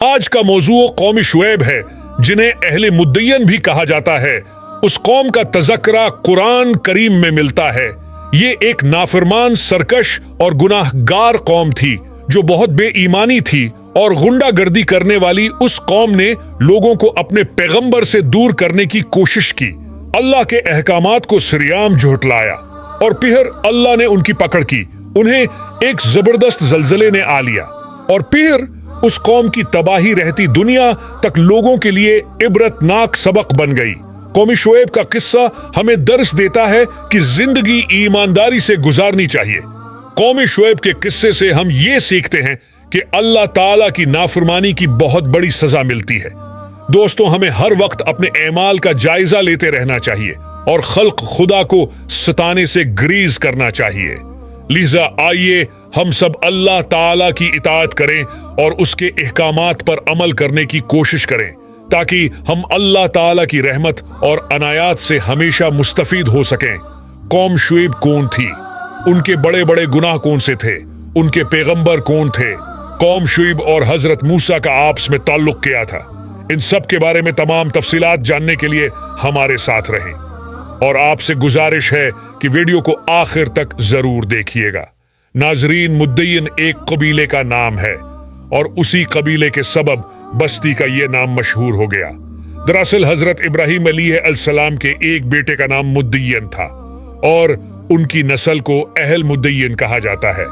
آج کا موضوع قوم شعیب ہے، جنہیں اہل مدین بھی کہا جاتا ہے۔ اس قوم کا تذکرہ قرآن کریم میں ملتا ہے۔ یہ ایک نافرمان، سرکش اور گناہ گار قوم تھی جو بہت بے ایمانی تھی، اور غنڈہ گردی کرنے والی اس قوم نے لوگوں کو اپنے پیغمبر سے دور کرنے کی کوشش کی، اللہ کے احکامات کو سریعام جھٹلایا، اور پھر اللہ نے ان کی پکڑ کی، انہیں ایک زبردست زلزلے نے آ لیا، اور پھر اس قوم کی تباہی رہتی دنیا تک لوگوں کے لیے عبرتناک سبق بن گئی۔ قوم شعیب کا قصہ ہمیں درس دیتا ہے کہ زندگی ایمانداری سے گزارنی چاہیے۔ قوم شعیب کے قصے سے ہم یہ سیکھتے ہیں کہ اللہ تعالیٰ کی نافرمانی کی بہت بڑی سزا ملتی ہے۔ دوستو، ہمیں ہر وقت اپنے اعمال کا جائزہ لیتے رہنا چاہیے اور خلق خدا کو ستانے سے گریز کرنا چاہیے۔ لہذا آئیے ہم سب اللہ تعالیٰ کی اطاعت کریں اور اس کے احکامات پر عمل کرنے کی کوشش کریں، تاکہ ہم اللہ تعالیٰ کی رحمت اور عنایات سے ہمیشہ مستفید ہو سکیں۔ قوم شعیب کون تھی؟ ان کے بڑے بڑے گناہ کون سے تھے؟ ان کے پیغمبر کون تھے؟ قوم شعیب اور حضرت موسیٰ کا آپس میں تعلق کیا تھا؟ ان سب کے بارے میں تمام تفصیلات جاننے کے لیے ہمارے ساتھ رہیں، اور آپ سے گزارش ہے کہ ویڈیو کو آخر تک ضرور دیکھیے گا۔ ناظرین، مدین ایک قبیلے کا نام ہے، اور اسی قبیلے کے سبب بستی کا یہ نام مشہور ہو گیا۔ دراصل حضرت ابراہیم علیہ السلام کے ایک بیٹے کا نام مدین تھا، اور ان کی نسل کو اہل مدین کہا جاتا ہے۔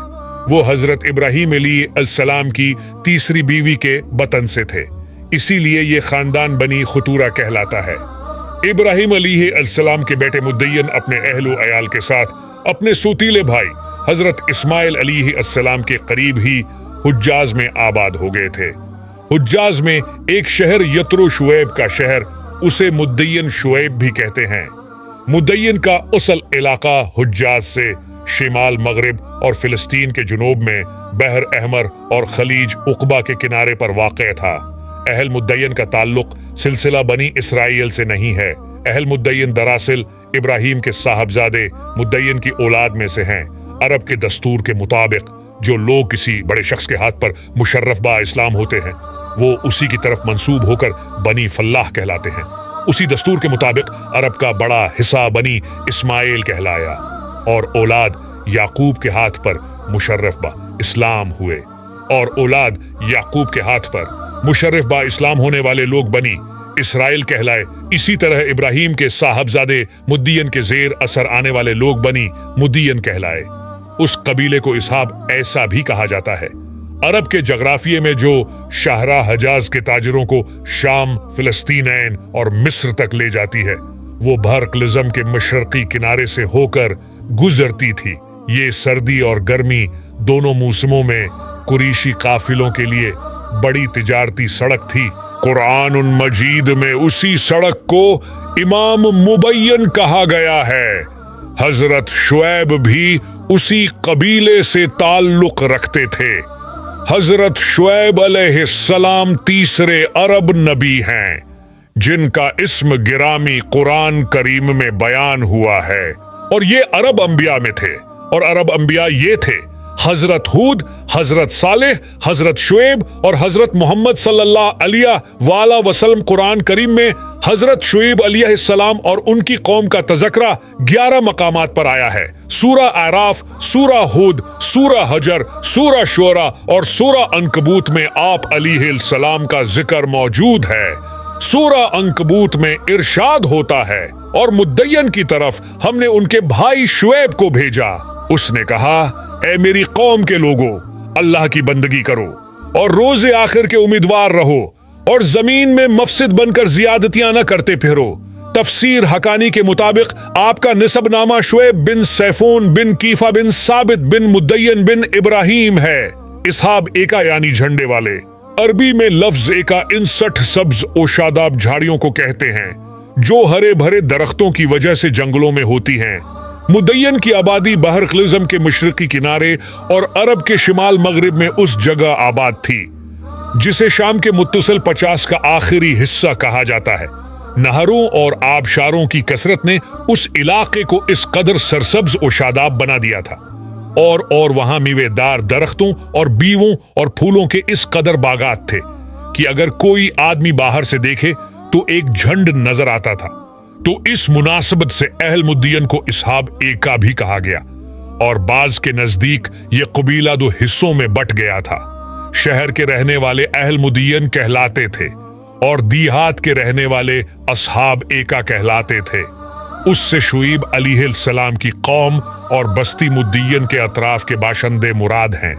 وہ حضرت ابراہیم علیہ السلام کی تیسری بیوی کے بطن سے تھے، اسی لیے یہ خاندان بنی خطورہ کہلاتا ہے۔ ابراہیم علیہ السلام کے بیٹے مدین اپنے اہل و عیال کے ساتھ اپنے سوتیلے بھائی حضرت اسماعیل علیہ السلام کے قریب ہی حجاز میں آباد ہو گئے تھے۔ حجاز میں ایک شہر یترو شعیب کا شہر، اسے مدین شعیب بھی کہتے ہیں۔ مدین کا اصل علاقہ حجاز سے شمال مغرب اور فلسطین کے جنوب میں بحر احمر اور خلیج عقبہ کے کنارے پر واقع تھا۔ اہل مدین کا تعلق سلسلہ بنی اسرائیل سے نہیں ہے۔ اہل مدین دراصل ابراہیم کے صاحبزادے مدین کی اولاد میں سے ہیں۔ عرب کے دستور کے مطابق جو لوگ کسی بڑے شخص کے ہاتھ پر مشرف با اسلام ہوتے ہیں، وہ اسی کی طرف منسوب ہو کر بنی فلاح کہلاتے ہیں۔ اسی دستور کے مطابق عرب کا بڑا حصہ بنی اسماعیل کہلایا، اور اولاد یعقوب کے ہاتھ پر مشرف با اسلام ہوئے، اور اولاد یعقوب کے ہاتھ پر مشرف با اسلام ہونے والے لوگ بنی اسرائیل کہلائے۔ اسی طرح ابراہیم کے صاحبزادے مدین کے زیر اثر آنے والے لوگ بنی مدین کہلائے۔ اس قبیلے کو اسحاب ایسا بھی کہا جاتا ہے۔ عرب کے جغرافیے میں جو شاہراہ حجاز کے تاجروں کو شام، فلسطینین اور مصر تک لے جاتی ہے، وہ بحر قلزم کے مشرقی کنارے سے ہو کر گزرتی تھی۔ یہ سردی اور گرمی دونوں موسموں میں قریشی قافلوں کے لیے بڑی تجارتی سڑک تھی۔ قرآن مجید میں اسی سڑک کو امام مبین کہا گیا ہے۔ حضرت شعیب بھی اسی قبیلے سے تعلق رکھتے تھے۔ حضرت شعیب علیہ السلام تیسرے عرب نبی ہیں جن کا اسم گرامی قرآن کریم میں بیان ہوا ہے، اور یہ عرب انبیاء میں تھے۔ اور عرب انبیاء یہ تھے: حضرت ہود، حضرت صالح، حضرت شعیب اور حضرت محمد صلی اللہ علیہ وآلہ وسلم۔ قرآن کریم میں حضرت شعیب علیہ السلام اور ان کی قوم کا تذکرہ 11 مقامات پر آیا ہے۔ سورہ اعراف، سورہ ہود، سورہ حجر، سورہ شعراء اور سورہ عنکبوت میں آپ علیہ السلام کا ذکر موجود ہے۔ سورہ عنکبوت میں ارشاد ہوتا ہے: اور مدین کی طرف ہم نے ان کے بھائی شعیب کو بھیجا۔ اس نے کہا: اے میری قوم کے لوگوں، اللہ کی بندگی کرو اور روز آخر کے امیدوار رہو، اور زمین میں مفسد بن کر زیادتیاں نہ کرتے پھرو۔ تفسیر حقانی کے مطابق آپ کا نسب نامہ شعیب بن سیفون بن کیفا بن ثابت بن مدین بن ابراہیم ہے۔ اسحاب ایکا یعنی جھنڈے والے۔ عربی میں لفظ ایکا 59 سبز و شاداب جھاڑیوں کو کہتے ہیں جو ہرے بھرے درختوں کی وجہ سے جنگلوں میں ہوتی ہیں۔ مدین کی آبادی بحر قلزم کے مشرقی کنارے اور عرب کے شمال مغرب میں اس جگہ آباد تھی جسے شام کے متصل 50 کا آخری حصہ کہا جاتا ہے۔ نہروں اور آبشاروں کی کثرت نے اس علاقے کو اس قدر سرسبز و شاداب بنا دیا تھا، اور وہاں میوے دار درختوں اور بیووں اور پھولوں کے اس قدر باغات تھے کہ اگر کوئی آدمی باہر سے دیکھے تو ایک جھنڈ نظر آتا تھا، تو اس مناسبت سے اہل مدین کو اصحاب ایکا بھی کہا گیا، اور بعض کے نزدیک یہ قبیلہ دو حصوں میں بٹ گیا تھا۔ شہر کے رہنے والے اہل مدین کہلاتے تھے اور دیہات کے رہنے والے اصحاب ایکا کہلاتے تھے۔ اس سے شعیب علیہ السلام کی قوم اور بستی مدین کے اطراف کے باشندے مراد ہیں۔